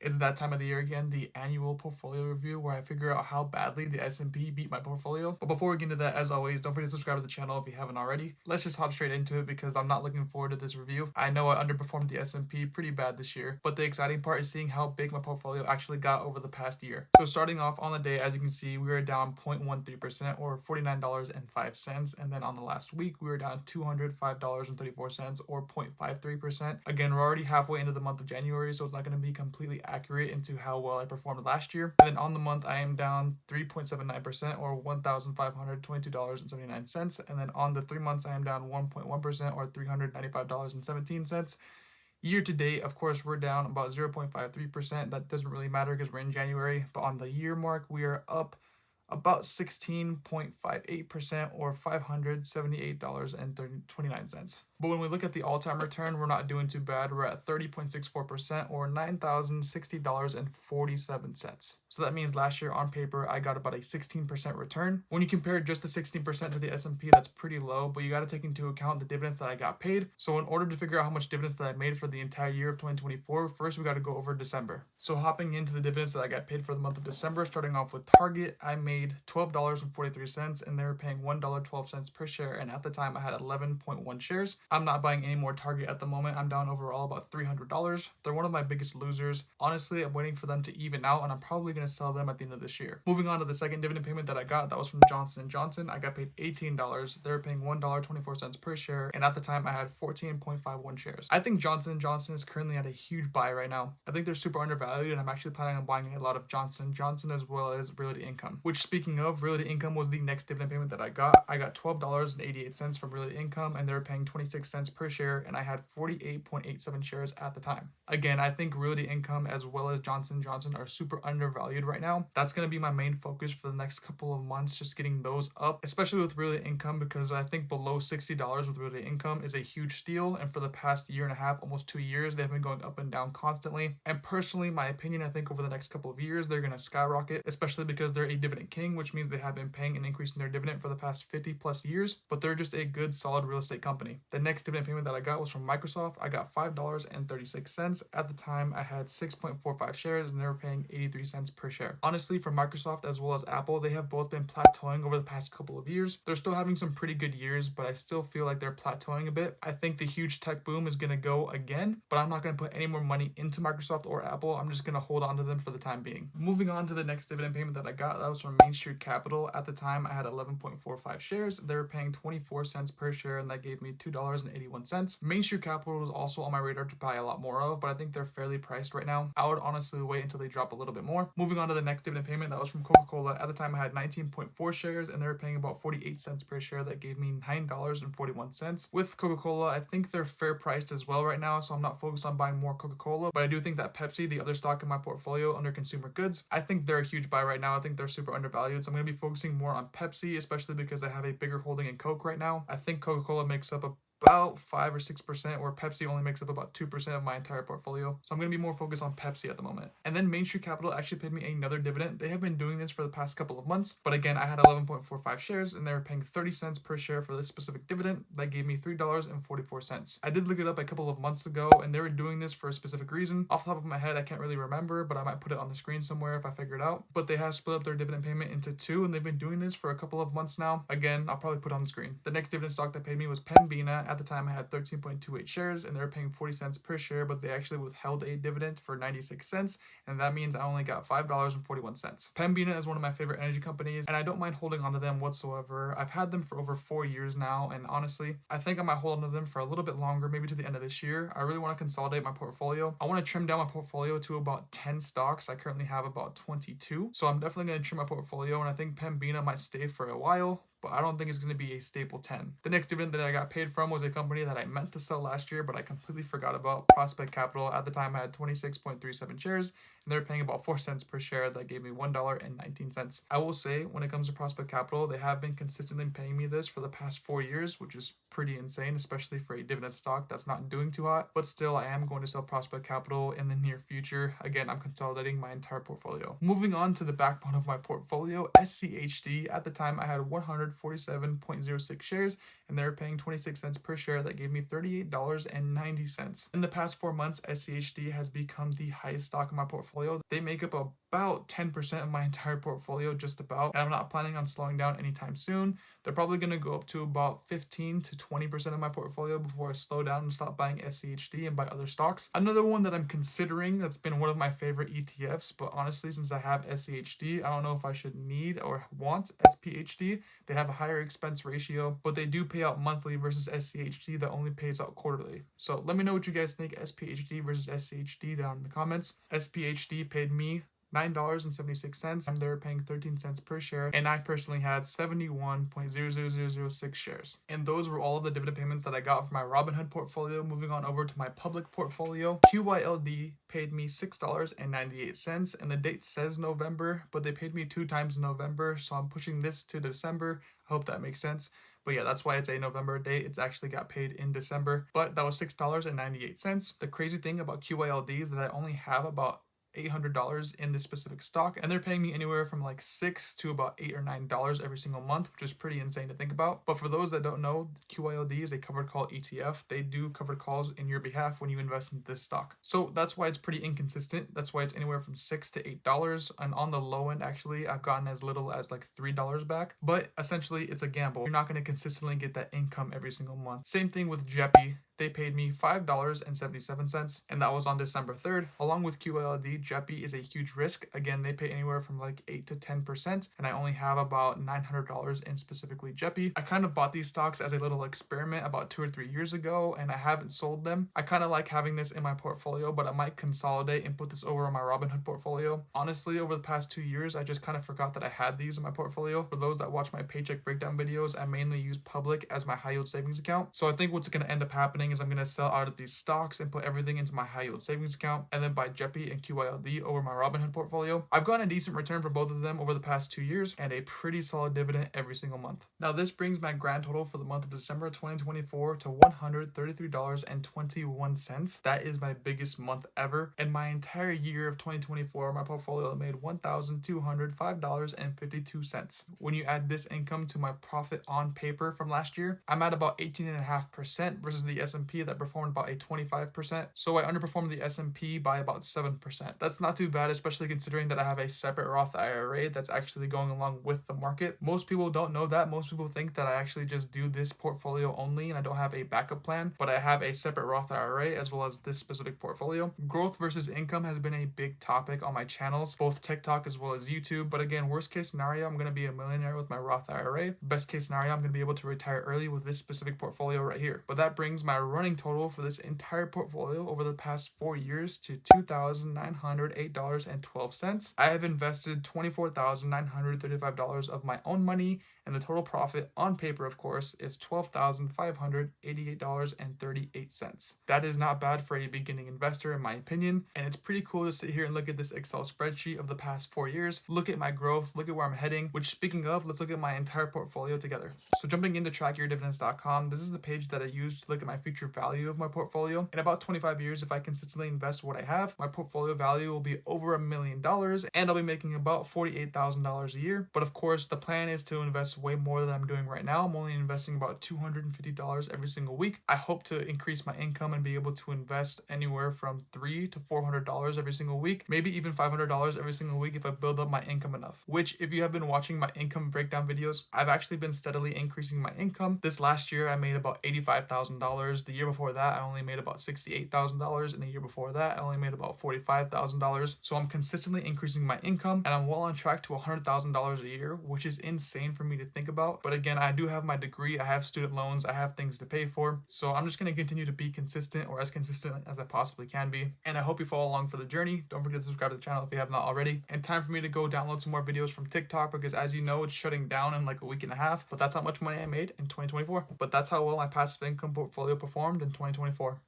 It's that time of the year again, the annual portfolio review where I figure out how badly the S&P beat my portfolio. But before we get into that, as always, don't forget to subscribe to the channel if you haven't already. Let's just hop straight into it because I'm not looking forward to this review. I know I underperformed the S&P pretty bad this year, but the exciting part is seeing how big my portfolio actually got over the past year. So starting off on the day, as you can see, we were down 0.13% or $49.05. And then on the last week, we were down $205.34 or 0.53%. Again, we're already halfway into the month of January, so it's not going to be completely accurate into how well I performed last year. And then on the month, I am down 3.79% or $1,522.79. And then on the 3 months, I am down 1.1% or $395.17. Year to date, of course, we're down about 0.53%. That doesn't really matter because we're in January. But on the year mark, we are up about 16.58% or $578.29. But when we look at the all-time return, we're not doing too bad. We're at 30.64% or $9,060.47. So that means last year on paper, I got about a 16% return. When you compare just the 16% to the S&P, that's pretty low, but you got to take into account the dividends that I got paid. So in order to figure out how much dividends that I made for the entire year of 2024, first we got to go over December. So hopping into the dividends that I got paid for the month of December, starting off with Target, I made $12.43 and they were paying $1.12 per share. And at the time I had 11.1 shares. I'm not buying any more Target at the moment. I'm down overall about $300. They're one of my biggest losers. Honestly, I'm waiting for them to even out and I'm probably going to sell them at the end of this year. Moving on to the second dividend payment that I got, that was from Johnson & Johnson. I got paid $18. They were paying $1.24 per share. And at the time I had 14.51 shares. I think Johnson & Johnson is currently at a huge buy right now. I think they're super undervalued and I'm actually planning on buying a lot of Johnson & Johnson as well as Realty Income. Which, speaking of, Realty Income was the next dividend payment that I got. I got $12.88 from Realty Income and they were paying 26 cents per share and I had 48.87 shares at the time. Again, I think Realty Income as well as Johnson & Johnson are super undervalued right now. That's going to be my main focus for the next couple of months, just getting those up, especially with Realty Income because I think below $60 with Realty Income is a huge steal, and for the past year and a half, almost 2 years, they've been going up and down constantly. And personally, my opinion, I think over the next couple of years, they're going to skyrocket, especially because they're a dividend king, which means they have been paying an increase in their dividend for the past 50 plus years, but they're just a good, solid real estate company. The next dividend payment that I got was from Microsoft. I got $5.36. At the time, I had 6.45 shares and they were paying 83 cents per share. Honestly, for Microsoft as well as Apple, they have both been plateauing over the past couple of years. They're still having some pretty good years, but I still feel like they're plateauing a bit. I think the huge tech boom is going to go again, but I'm not going to put any more money into Microsoft or Apple. I'm just going to hold on to them for the time being. Moving on to the next dividend payment that I got, that was from Main Street Capital. At the time, I had 11.45 shares. They were paying 24 cents per share, and that gave me $2.81. Main Street Capital was also on my radar to buy a lot more of, but I think they're fairly priced right now. I would honestly wait until they drop a little bit more. Moving on to the next dividend payment, that was from Coca-Cola. At the time, I had 19.4 shares, and they were paying about 48 cents per share. That gave me $9.41. With Coca-Cola, I think they're fair priced as well right now, so I'm not focused on buying more Coca-Cola, but I do think that Pepsi, the other stock in my portfolio under consumer goods, I think they're a huge buy right now. I think they're super undervalued, so I'm going to be focusing more on Pepsi, especially because I have a bigger holding in Coke right now. I think Coca-Cola makes up about 5 or 6%, where Pepsi only makes up about 2% of my entire portfolio. So I'm going to be more focused on Pepsi at the moment. And then Main Street Capital actually paid me another dividend. They have been doing this for the past couple of months, but again, I had 11.45 shares and they were paying 30 cents per share for this specific dividend. That gave me $3.44. I did look it up a couple of months ago and they were doing this for a specific reason. Off the top of my head, I can't really remember, but I might put it on the screen somewhere if I figure it out. But they have split up their dividend payment into two and they've been doing this for a couple of months now. Again, I'll probably put it on the screen. The next dividend stock that paid me was Pembina. At the time, I had 13.28 shares and they were paying 40 cents per share, but they actually withheld a dividend for 96 cents, and that means I only got $5.41. Pembina is one of my favorite energy companies, and I don't mind holding onto them whatsoever. I've had them for over 4 years now, and honestly, I think I might hold onto them for a little bit longer, maybe to the end of this year. I really want to consolidate my portfolio. I want to trim down my portfolio to about 10 stocks. I currently have about 22, so I'm definitely going to trim my portfolio, and I think Pembina might stay for a while, but I don't think it's going to be a staple 10. The next dividend that I got paid from was a company that I meant to sell last year, but I completely forgot about, Prospect Capital. At the time, I had 26.37 shares, and they're paying about 4 cents per share. That gave me $1.19. I will say, when it comes to Prospect Capital, they have been consistently paying me this for the past 4 years, which is pretty insane, especially for a dividend stock that's not doing too hot. But still, I am going to sell Prospect Capital in the near future. Again, I'm consolidating my entire portfolio. Moving on to the backbone of my portfolio, SCHD. At the time, I had $100 247.06 shares, and they're paying 26 cents per share. That gave me $38.90. In the past 4 months, SCHD has become the highest stock in my portfolio. They make up about 10% of my entire portfolio, just about, and I'm not planning on slowing down anytime soon. They're probably going to go up to about 15 to 20% of my portfolio before I slow down and stop buying SCHD and buy other stocks. Another one that I'm considering that's been one of my favorite ETFs, but honestly, since I have SCHD, I don't know if I should need or want SPHD. They have a higher expense ratio, but they do pay out monthly versus SCHD that only pays out quarterly. So let me know what you guys think, SPHD versus SCHD, down in the comments. SPHD paid me $9.76, and they're paying 13 cents per share, and I personally had 71.00006 shares. And those were all of the dividend payments that I got from my Robinhood portfolio. Moving on over to my public portfolio, QYLD paid me $6.98, and the date says November, but they paid me 2 times in November, so I'm pushing this to December. I hope that makes sense. But yeah, that's why it's a November date. It's actually got paid in December, but that was $6.98. The crazy thing about QYLD is that I only have about $800 in this specific stock, and they're paying me anywhere from like $6 to about $8 or $9 every single month, which is pretty insane to think about. But for those that don't know, QYLD is a covered call ETF. They do covered calls in your behalf when you invest in this stock. So that's why it's pretty inconsistent. That's why it's anywhere from $6 to $8, and on the low end, actually, I've gotten as little as like $3 back. But essentially, it's a gamble. You're not going to consistently get that income every single month. Same thing with Jeppy. They paid me $5.77, and that was on December 3rd. Along with QLD, Jeppy is a huge risk. Again, they pay anywhere from like 8 to 10%, and I only have about $900 in specifically Jeppy. I kind of bought these stocks as a little experiment about 2 or 3 years ago, and I haven't sold them. I kind of like having this in my portfolio, but I might consolidate and put this over on my Robinhood portfolio. Honestly, over the past 2 years, I just kind of forgot that I had these in my portfolio. For those that watch my paycheck breakdown videos, I mainly use public as my high yield savings account. So I think what's going to end up happening is I'm going to sell out of these stocks and put everything into my high yield savings account, and then buy Jeppy and QYLD over my Robinhood portfolio. I've gotten a decent return for both of them over the past 2 years, and a pretty solid dividend every single month. Now this brings my grand total for the month of December 2024 to $133.21. That is my biggest month ever. In my entire year of 2024, my portfolio made $1,205.52. When you add this income to my profit on paper from last year, I'm at about 18.5% versus the S&P that performed about a 25%. So I underperformed the S&P by about 7%. That's not too bad, especially considering that I have a separate Roth IRA that's actually going along with the market. Most people don't know that. Most people think that I actually just do this portfolio only and I don't have a backup plan, but I have a separate Roth IRA as well as this specific portfolio. Growth versus income has been a big topic on my channels, both TikTok as well as YouTube. But again, worst case scenario, I'm going to be a millionaire with my Roth IRA. Best case scenario, I'm going to be able to retire early with this specific portfolio right here. But that brings my running total for this entire portfolio over the past 4 years to $2,908.12. I have invested $24,935 of my own money, and the total profit on paper, of course, is $12,588.38. That is not bad for a beginning investor, in my opinion, and it's pretty cool to sit here and look at this Excel spreadsheet of the past 4 years, look at my growth, look at where I'm heading, which, speaking of, let's look at my entire portfolio together. So jumping into trackyourdividends.com, this is the page that I use to look at my future value of my portfolio. In about 25 years, if I consistently invest what I have, my portfolio value will be over $1 million, and I'll be making about $48,000 a year. But of course, the plan is to invest way more than I'm doing right now. I'm only investing about $250 every single week. I hope to increase my income and be able to invest anywhere from $300 to $400 every single week, maybe even $500 every single week if I build up my income enough. Which, if you have been watching my income breakdown videos, I've actually been steadily increasing my income. This last year, I made about $85,000. The year before that, I only made about $68,000, and the year before that, I only made about $45,000. So I'm consistently increasing my income, and I'm well on track to $100,000 a year, which is insane for me to think about. But again, I do have my degree, I have student loans, I have things to pay for. So I'm just going to continue to be consistent, or as consistent as I possibly can be. And I hope you follow along for the journey. Don't forget to subscribe to the channel if you have not already. And time for me to go download some more videos from TikTok, because as you know, it's shutting down in like a week and a half. But that's how much money I made in 2024. But that's how well my passive income portfolio performed in 2024.